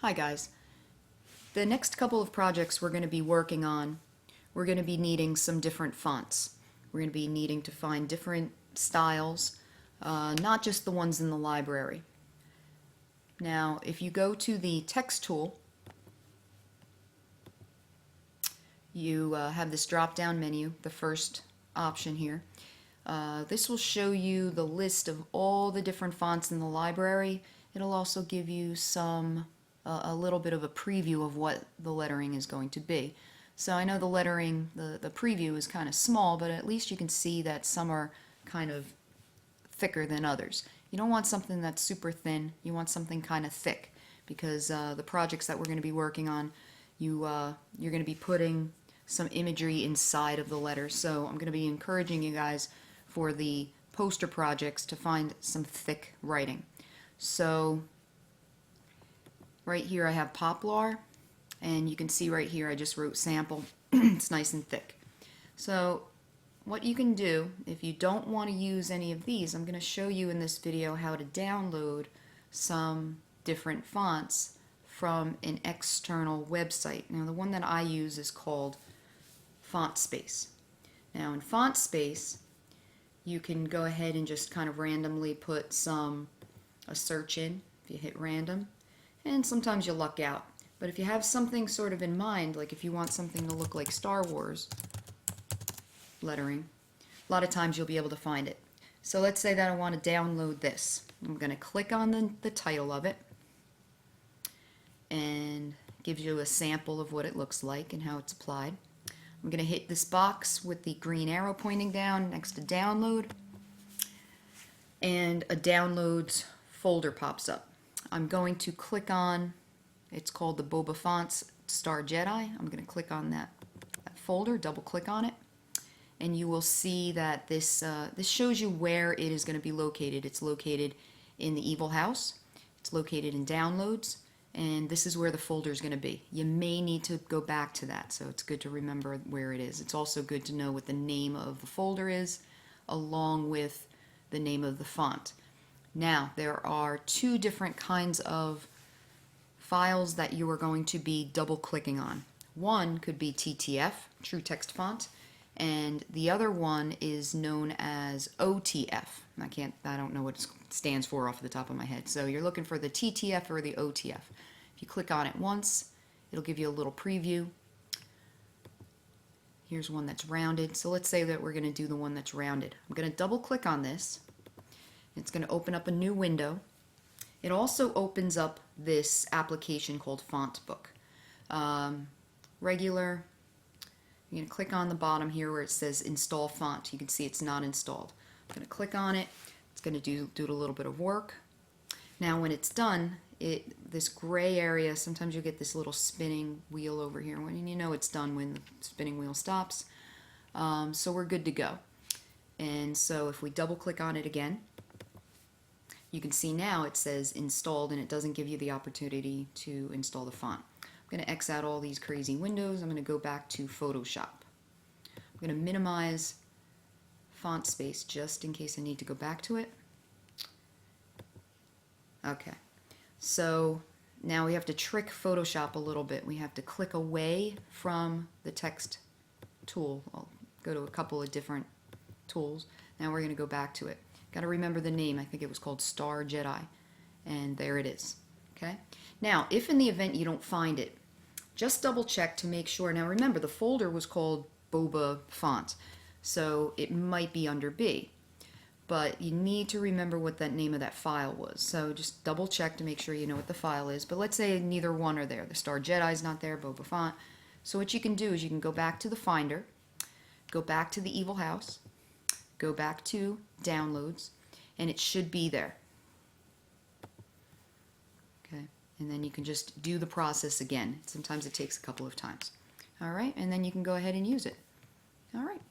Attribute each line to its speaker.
Speaker 1: Hi guys. The next couple of projects we're going to be working on, we're going to be needing some different fonts. We're going to be needing to find different styles, not just the ones in the library. Now, if you go to the text tool, you have this drop-down menu, the first option here. This will show you the list of all the different fonts in the library. It'll also give you a little bit of a preview of what the lettering is going to be. So I know the lettering, the preview is kind of small, but at least you can see that some are kind of thicker than others. You don't want something that's super thin, you want something kind of thick, because the projects that we're going to be working on, you're going to be putting some imagery inside of the letters. So I'm going to be encouraging you guys for the poster projects to find some thick writing. So right here I have Poplar, and you can see right here I just wrote sample. It's nice and thick. So what you can do, if you don't want to use any of these, I'm going to show you in this video how to download some different fonts from an external website. Now the one that I use is called FontSpace. Now in FontSpace you can go ahead and just kind of randomly put a search in if you hit random, and sometimes you'll luck out. But if you have something sort of in mind, like if you want something to look like Star Wars lettering, a lot of times you'll be able to find it. So let's say that I want to download this. I'm going to click on the title of it, and it gives you a sample of what it looks like and how it's applied. I'm going to hit this box with the green arrow pointing down next to download, and a downloads folder pops up. I'm going to click on, it's called the Boba Fonts Star Jedi. I'm going to click on that folder, double click on it, and you will see that this shows you where it is going to be located. It's located in the Evil House, it's located in Downloads, and this is where the folder is going to be. You may need to go back to that, so it's good to remember where it is. It's also good to know what the name of the folder is, along with the name of the font. Now, there are two different kinds of files that you are going to be double-clicking on. One could be TTF, True Text Font, and the other one is known as OTF. I don't know what it stands for off the top of my head. So you're looking for the TTF or the OTF. If you click on it once, it'll give you a little preview. Here's one that's rounded. So let's say that we're going to do the one that's rounded. I'm going to double-click on this. It's going to open up a new window. It also opens up this application called FontBook. Regular, you're going to click on the bottom here where it says install font. You can see it's not installed. I'm going to click on it. It's going to do a little bit of work. Now when it's done, this gray area, sometimes you'll get this little spinning wheel over here. When you know it's done when the spinning wheel stops. So we're good to go. And so if we double click on it again, you can see now it says installed, and it doesn't give you the opportunity to install the font. I'm going to X out all these crazy windows. I'm going to go back to Photoshop. I'm going to minimize FontSpace just in case I need to go back to it. Okay, so now we have to trick Photoshop a little bit. We have to click away from the text tool. I'll go to a couple of different tools. Now we're going to go back to it. Got to remember the name. I think it was called Star Jedi, and there it is. Okay. Now, if in the event you don't find it, just double check to make sure. Now remember, the folder was called Boba Font, so it might be under B, but you need to remember what that name of that file was. So just double check to make sure you know what the file is. But let's say neither one are there. The Star Jedi is not there, Boba Font. So what you can do is you can go back to the Finder, go back to the Evil House, go back to Downloads, and it should be there. Okay, and then you can just do the process again. Sometimes it takes a couple of times. All right, and then you can go ahead and use it. All right.